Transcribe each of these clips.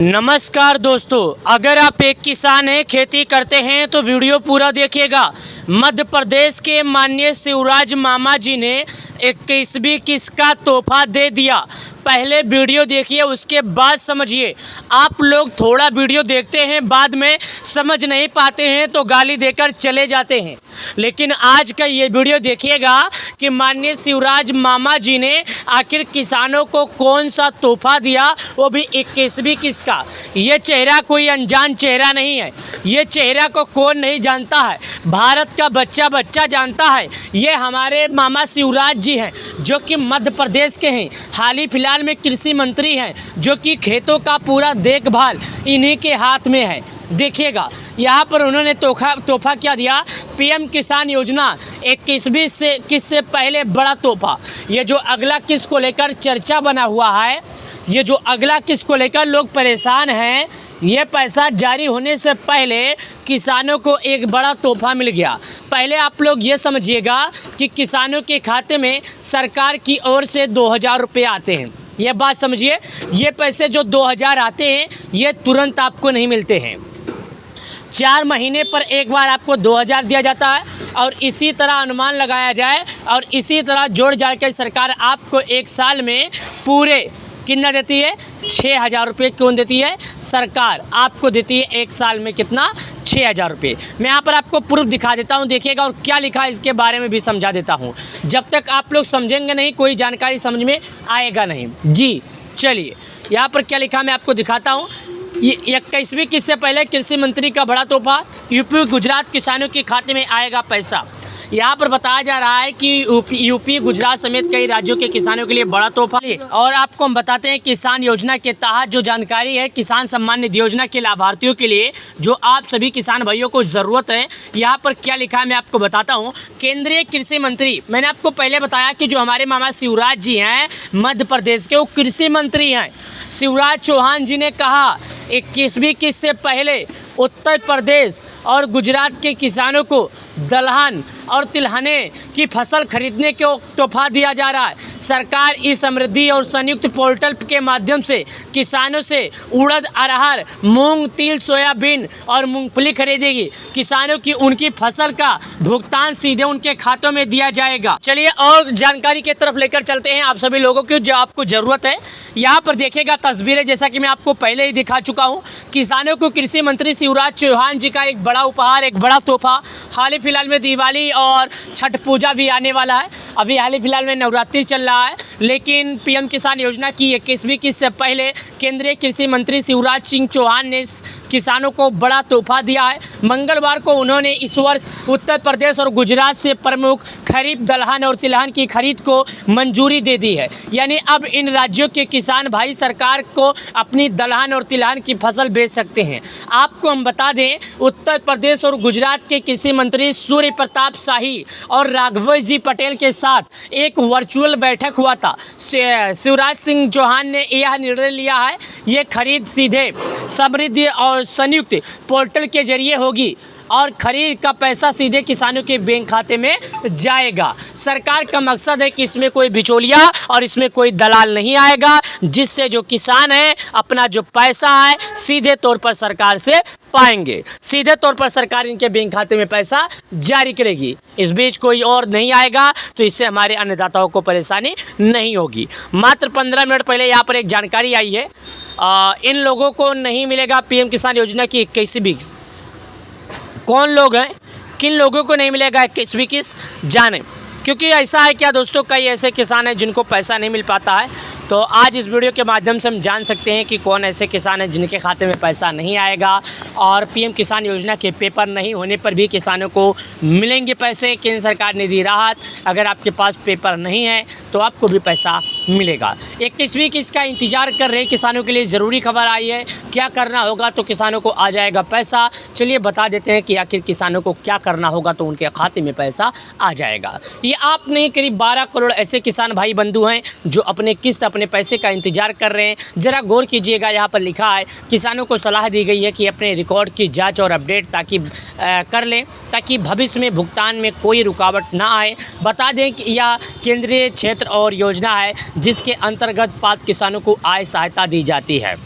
नमस्कार दोस्तों, अगर आप एक किसान हैं, खेती करते हैं तो वीडियो पूरा देखिएगा। मध्य प्रदेश के माननीय शिवराज मामा जी ने 21वीं किस्त का तोहफा दे दिया। पहले वीडियो देखिए, उसके बाद समझिए। आप लोग थोड़ा वीडियो देखते हैं, बाद में समझ नहीं पाते हैं तो गाली देकर चले जाते हैं। लेकिन आज का ये वीडियो देखिएगा कि माननीय शिवराज मामा जी ने आखिर किसानों को कौन सा तोहफा दिया, वो भी 21वीं किस्त का। ये चेहरा कोई अनजान चेहरा नहीं है। ये चेहरा को कौन नहीं जानता है, भारत का बच्चा बच्चा जानता है। ये हमारे मामा शिवराज जी हैं, जो कि मध्य प्रदेश के हैं। हाल ही फिलहाल में कृषि मंत्री हैं, जो कि खेतों का पूरा देखभाल इन्हीं के हाथ में है। देखिएगा यहाँ पर उन्होंने तोहफा क्या दिया। पीएम किसान योजना 21वीं किस्त से पहले बड़ा तोहफा। ये जो अगला किस्त को लेकर चर्चा बना हुआ है, ये जो अगला किस्त को लेकर लोग परेशान हैं, ये पैसा जारी होने से पहले किसानों को एक बड़ा तोहफा मिल गया। पहले आप लोग ये समझिएगा कि किसानों के खाते में सरकार की ओर से 2000 रुपये आते हैं। ये बात समझिए, ये पैसे जो 2000 आते हैं, ये तुरंत आपको नहीं मिलते हैं। 4 महीने पर एक बार आपको 2000 दिया जाता है। और इसी तरह अनुमान लगाया जाए और इसी तरह जोड़ जाड़ के सरकार आपको एक साल में पूरे कितना देती है, 6000 रुपये। कौन देती है? सरकार आपको देती है एक साल में कितना, 6000 रुपये। मैं यहाँ पर आपको प्रूफ दिखा देता हूँ, देखिएगा, और क्या लिखा है इसके बारे में भी समझा देता हूँ। जब तक आप लोग समझेंगे नहीं, कोई जानकारी समझ में आएगा नहीं। जी चलिए, यहाँ पर क्या लिखा मैं आपको दिखाता हूँ। ये 21वीं किस्त से पहले कृषि मंत्री का बड़ा तोहफा, यूपी गुजरात किसानों के खाते में आएगा पैसा। यहाँ पर बताया जा रहा है कि यूपी गुजरात समेत कई राज्यों के किसानों के लिए बड़ा तोहफा। और आपको हम बताते हैं किसान योजना के तहत जो जानकारी है, किसान सम्मान निधि योजना के लाभार्थियों के लिए, जो आप सभी किसान भाइयों को ज़रूरत है। यहाँ पर क्या लिखा है मैं आपको बताता हूँ। केंद्रीय कृषि मंत्री, मैंने आपको पहले बताया कि जो हमारे मामा शिवराज जी हैं मध्य प्रदेश के, वो कृषि मंत्री हैं। शिवराज चौहान जी ने कहा 21वीं किस्त से पहले उत्तर प्रदेश और गुजरात के किसानों को दलहन और तिलहने की फसल खरीदने को तोहफा दिया जा रहा है। सरकार इस समृद्धि और संयुक्त पोर्टल के माध्यम से किसानों से उड़द, अरहर, मूंग, तिल, सोयाबीन और मूंगफली खरीदेगी। किसानों की उनकी फसल का भुगतान सीधे उनके खातों में दिया जाएगा। चलिए और जानकारी की तरफ लेकर चलते हैं आप सभी लोगों की, जो आपको ज़रूरत है। यहाँ पर देखिएगा तस्वीरें, जैसा कि मैं आपको पहले ही दिखा चुका हूँ। किसानों को कृषि मंत्री शिवराज चौहान जी का एक बड़ा उपहार, एक बड़ा तोहफा। हाल ही फिलहाल में दिवाली और छठ पूजा भी आने वाला है। अभी हाल ही फिलहाल में नवरात्रि चल रहा है, लेकिन पीएम किसान योजना की 21वीं किस्त से पहले केंद्रीय कृषि मंत्री शिवराज सिंह चौहान ने किसानों को बड़ा तोहफा दिया है। मंगलवार को उन्होंने इस वर्ष उत्तर प्रदेश और गुजरात से प्रमुख खरीफ दलहन और तिलहन की खरीद को मंजूरी दे दी है। यानी अब इन राज्यों के किसान भाई सरकार को अपनी दलहन और तिलहन की फसल बेच सकते हैं। आपको हम बता दें, उत्तर प्रदेश और गुजरात के कृषि मंत्री सूर्य प्रताप शाही और राघव जी पटेल के साथ एक वर्चुअल बैठक हुआ था। शिवराज सिंह चौहान ने यह निर्णय लिया है। ये खरीद सीधे समृद्धि और संयुक्त पोर्टल के जरिए होगी और खरीद का पैसा सीधे किसानों के बैंक खाते में जाएगा। सरकार का मकसद है कि इसमें कोई बिचौलिया और इसमें कोई दलाल नहीं आएगा, जिससे जो किसान है अपना जो पैसा है सीधे तौर पर सरकार से पाएंगे। सीधे तौर पर सरकार इनके बैंक खाते में पैसा जारी करेगी। इस बीच कोई और नहीं आएगा, तो इससे हमारे अन्नदाताओं को परेशानी नहीं होगी। मात्र 15 मिनट पहले यहाँ पर एक जानकारी आई है, इन लोगों को नहीं मिलेगा पीएम किसान योजना की 21वीं किस्त। कौन लोग हैं, किन लोगों को नहीं मिलेगा 21वीं किस्त, जाने। क्योंकि ऐसा है क्या दोस्तों, कई ऐसे किसान हैं जिनको पैसा नहीं मिल पाता है। तो आज इस वीडियो के माध्यम से हम जान सकते हैं कि कौन ऐसे किसान हैं जिनके खाते में पैसा नहीं आएगा। और पीएम किसान योजना के पेपर नहीं होने पर भी किसानों को मिलेंगे पैसे। केंद्र सरकार ने दी राहत, अगर आपके पास पेपर नहीं है तो आपको भी पैसा मिलेगा। 21वीं किस्त का इंतजार कर रहे किसानों के लिए ज़रूरी खबर आई है। क्या करना होगा तो किसानों को आ जाएगा पैसा। चलिए बता देते हैं कि आखिर किसानों को क्या करना होगा तो उनके खाते में पैसा आ जाएगा। ये आप नहीं, करीब 12 करोड़ ऐसे किसान भाई बंधु हैं जो अपने किस्त, अपने पैसे का इंतजार कर रहे हैं। ज़रा गौर कीजिएगा, यहाँ पर लिखा है किसानों को सलाह दी गई है कि अपने रिकॉर्ड की जांच और अपडेट कर लें, ताकि भविष्य में भुगतान में कोई रुकावट ना आए। बता दें कि यह केंद्रीय क्षेत्र और योजना है जिसके अंतर्गत पात्र किसानों को आय सहायता दी जाती है।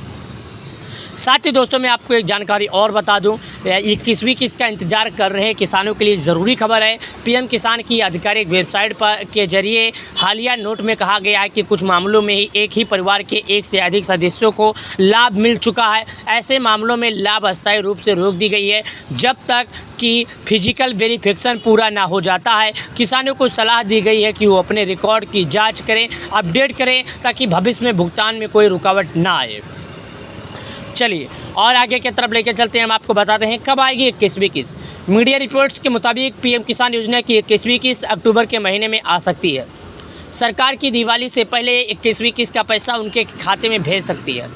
साथ ही दोस्तों मैं आपको एक जानकारी और बता दूं, 21वीं किस्त का इंतजार कर रहे किसानों के लिए ज़रूरी खबर है। पीएम किसान की आधिकारिक वेबसाइट पर के जरिए हालिया नोट में कहा गया है कि कुछ मामलों में ही एक ही परिवार के एक से अधिक सदस्यों को लाभ मिल चुका है। ऐसे मामलों में लाभ अस्थायी रूप से रोक दी गई है जब तक कि फिजिकल वेरिफिकेशन पूरा ना हो जाता है। किसानों को सलाह दी गई है कि वो अपने रिकॉर्ड की जाँच करें, अपडेट करें, ताकि भविष्य में भुगतान में कोई रुकावट ना आए। चलिए और आगे की तरफ लेकर चलते हैं। हम आपको बताते हैं कब आएगी 21वीं किस्त। मीडिया रिपोर्ट्स के मुताबिक पीएम किसान योजना की 21वीं किस्त अक्टूबर के महीने में आ सकती है। सरकार की दिवाली से पहले 21वीं किस्त का पैसा उनके खाते में भेज सकती है।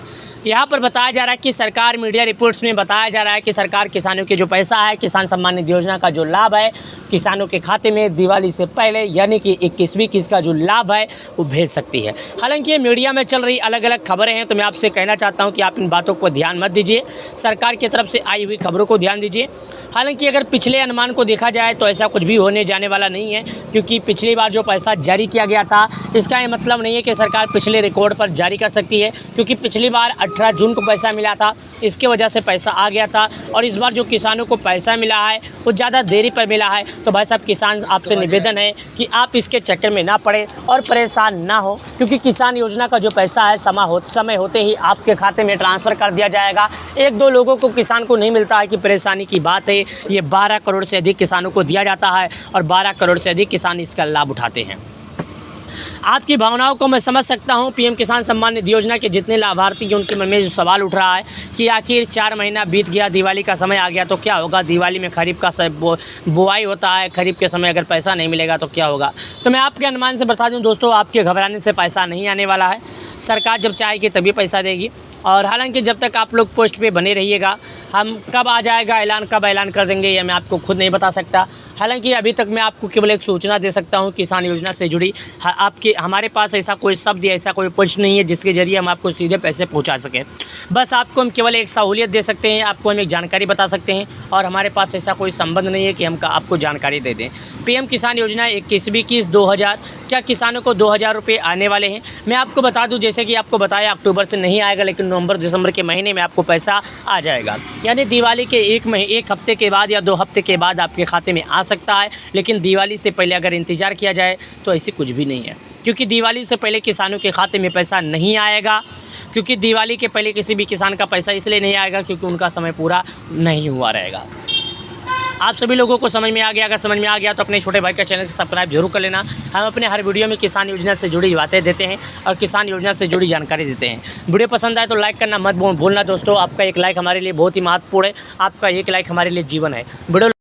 यहाँ पर बताया जा रहा है कि सरकार, मीडिया रिपोर्ट्स में बताया जा रहा है कि सरकार किसानों के जो पैसा है, किसान सम्मान निधि योजना का जो लाभ है, किसानों के खाते में दिवाली से पहले यानी कि 21वीं किस्त का जो लाभ है वो भेज सकती है। हालांकि ये मीडिया में चल रही अलग अलग खबरें हैं, तो मैं आपसे कहना चाहता हूं कि आप इन बातों को ध्यान मत दीजिए, सरकार की तरफ से आई हुई खबरों को ध्यान दीजिए। हालांकि अगर पिछले अनुमान को देखा जाए तो ऐसा कुछ भी होने जाने वाला नहीं है, क्योंकि पिछली बार जो पैसा जारी किया गया था इसका ये मतलब नहीं है कि सरकार पिछले रिकॉर्ड पर जारी कर सकती है, क्योंकि पिछली बार 18 जून को पैसा मिला था, इसके वजह से पैसा आ गया था। और इस बार जो किसानों को पैसा मिला है वो ज़्यादा देरी पर मिला है। तो भाई साहब किसान आपसे निवेदन है कि आप इसके चक्कर में ना पड़े और परेशान ना हो, क्योंकि किसान योजना का जो पैसा है समय होते ही आपके खाते में ट्रांसफ़र कर दिया जाएगा। 1-2 लोगों को, किसान को नहीं मिलता है कि परेशानी की बात है। ये 12 करोड़ से अधिक किसानों को दिया जाता है और 12 करोड़ से अधिक किसान इसका लाभ उठाते हैं। आपकी भावनाओं को मैं समझ सकता हूं। पीएम किसान सम्मान निधि योजना के जितने लाभार्थी हैं उनके मन में जो सवाल उठ रहा है कि आखिर 4 महीना बीत गया, दिवाली का समय आ गया तो क्या होगा। दिवाली में खरीफ का बुआई होता है, खरीफ के समय अगर पैसा नहीं मिलेगा तो क्या होगा। तो मैं आपके अनुमान से बता दूं दोस्तों, आपके घबराने से पैसा नहीं आने वाला है। सरकार जब चाहेगी तभी पैसा देगी। और हालांकि जब तक आप लोग पोस्ट पे बने रहिएगा, हम कब आ जाएगा ऐलान, कब ऐलान कर देंगे ये मैं आपको खुद नहीं बता सकता। हालांकि अभी तक मैं आपको केवल एक सूचना दे सकता हूं किसान योजना से जुड़ी। हमारे पास ऐसा कोई शब्द या ऐसा कोई पोस्ट नहीं है जिसके ज़रिए हम आपको सीधे पैसे पहुंचा सकें। बस आपको हम केवल एक सहूलियत दे सकते हैं, आपको हम एक जानकारी बता सकते हैं, और हमारे पास ऐसा कोई संबंध नहीं है कि हम आपको जानकारी दे दें। पीएम किसान योजना 21वीं किस्त 2000, क्या किसानों को 2000 रुपये आने वाले हैं। मैं आपको बता दूँ, जैसे कि आपको बताया अक्टूबर से नहीं आएगा, लेकिन नवंबर दिसंबर के महीने में आपको पैसा आ जाएगा। यानी दिवाली के एक हफ्ते के बाद या 2 हफ्ते के बाद आपके खाते में आ सकता है। लेकिन दिवाली से पहले अगर इंतज़ार किया जाए तो ऐसी कुछ भी नहीं है, क्योंकि दिवाली से पहले किसानों के खाते में पैसा नहीं आएगा। क्योंकि दिवाली के पहले किसी भी किसान का पैसा इसलिए नहीं आएगा क्योंकि उनका समय पूरा नहीं हुआ रहेगा। आप सभी लोगों को समझ में आ गया। अगर समझ में आ गया तो अपने छोटे भाई का चैनल को सब्सक्राइब जरूर कर लेना। हम अपने हर वीडियो में किसान योजना से जुड़ी बातें देते हैं और किसान योजना से जुड़ी जानकारी देते हैं। वीडियो पसंद आए तो लाइक करना मत भूलना दोस्तों। आपका एक लाइक हमारे लिए बहुत ही महत्वपूर्ण है। आपका एक लाइक हमारे लिए जीवन है। वीडियो